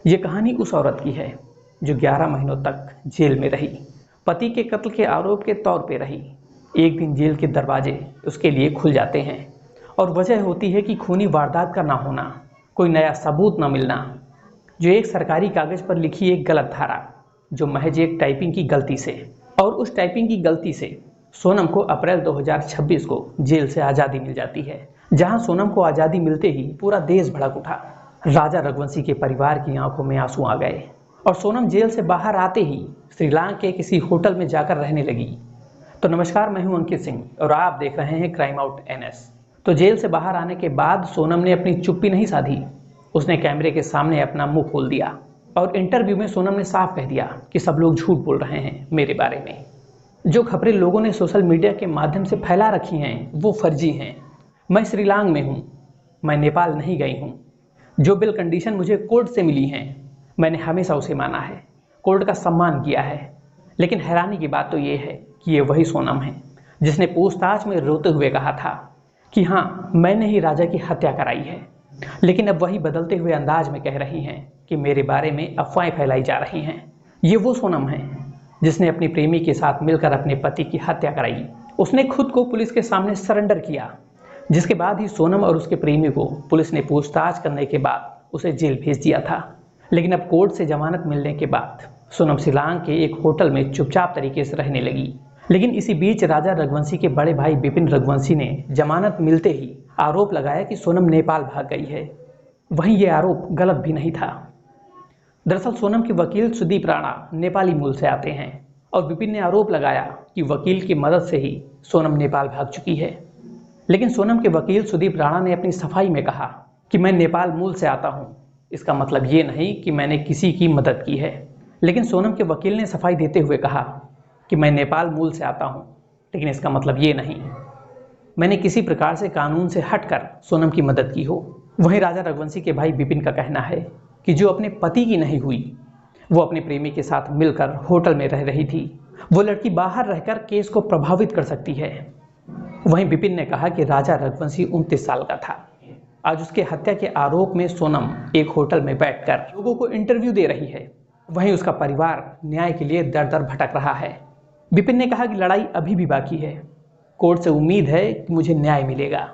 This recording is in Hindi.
ये कहानी उस औरत की है जो 11 महीनों तक जेल में रही, पति के कत्ल के आरोप के तौर पे रही। एक दिन जेल के दरवाजे उसके लिए खुल जाते हैं और वजह होती है कि खूनी वारदात का ना होना, कोई नया सबूत ना मिलना, जो एक सरकारी कागज पर लिखी एक गलत धारा, जो महज एक टाइपिंग की गलती से। और उस टाइपिंग की गलती से सोनम को अप्रैल 2026 को जेल से आज़ादी मिल जाती है। जहां सोनम को आज़ादी मिलते ही पूरा देश भड़क उठा। राजा रघुवंशी के परिवार की आंखों में आंसू आ गए और सोनम जेल से बाहर आते ही श्रीलंका के किसी होटल में जाकर रहने लगी। तो नमस्कार, मैं हूं अंकित सिंह और आप देख रहे हैं क्राइम आउट एनएस। तो जेल से बाहर आने के बाद सोनम ने अपनी चुप्पी नहीं साधी। उसने कैमरे के सामने अपना मुंह खोल दिया और इंटरव्यू में सोनम ने साफ कह दिया कि सब लोग झूठ बोल रहे हैं मेरे बारे में। जो खबरें लोगों ने सोशल मीडिया के माध्यम से फैला रखी हैं वो फर्जी हैं। मैं श्रीलंका में हूँ, मैं नेपाल नहीं गई हूँ। जो बिल कंडीशन मुझे कोर्ट से मिली हैं मैंने हमेशा उसे माना है, कोर्ट का सम्मान किया है। लेकिन हैरानी की बात तो ये है कि ये वही सोनम है जिसने पूछताछ में रोते हुए कहा था कि हाँ, मैंने ही राजा की हत्या कराई है। लेकिन अब वही बदलते हुए अंदाज में कह रही हैं कि मेरे बारे में अफवाहें फैलाई जा रही हैं। ये वो सोनम है जिसने अपनी प्रेमी के साथ मिलकर अपने पति की हत्या कराई। उसने खुद को पुलिस के सामने सरेंडर किया, जिसके बाद ही सोनम और उसके प्रेमी को पुलिस ने पूछताछ करने के बाद उसे जेल भेज दिया था। लेकिन अब कोर्ट से जमानत मिलने के बाद सोनम शिलांग के एक होटल में चुपचाप तरीके से रहने लगी। लेकिन इसी बीच राजा रघुवंशी के बड़े भाई विपिन रघुवंशी ने जमानत मिलते ही आरोप लगाया कि सोनम नेपाल भाग गई है। वहीं ये आरोप गलत भी नहीं था। दरअसल सोनम के वकील सुदीप राणा नेपाली मूल से आते हैं और विपिन ने आरोप लगाया कि वकील की मदद से ही सोनम नेपाल भाग चुकी है। लेकिन सोनम के वकील सुदीप राणा ने अपनी सफाई में कहा कि मैं नेपाल मूल से आता हूं, इसका मतलब ये नहीं कि मैंने किसी की मदद की है। लेकिन सोनम के वकील ने सफाई देते हुए कहा कि मैं नेपाल मूल से आता हूं, लेकिन इसका मतलब ये नहीं मैंने किसी प्रकार से कानून से हटकर सोनम की मदद की हो। वहीं राजा रघुवंशी के भाई विपिन का कहना है कि जो अपने पति की नहीं हुई वो अपने प्रेमी के साथ मिलकर होटल में रह रही थी। वो लड़की बाहर रहकर केस को प्रभावित कर सकती है। वहीं विपिन ने कहा कि राजा रघुवंशी 29 साल का था। आज उसके हत्या के आरोप में सोनम एक होटल में बैठकर लोगों को इंटरव्यू दे रही है। वहीं उसका परिवार न्याय के लिए दर दर भटक रहा है। विपिन ने कहा कि लड़ाई अभी भी बाकी है, कोर्ट से उम्मीद है कि मुझे न्याय मिलेगा।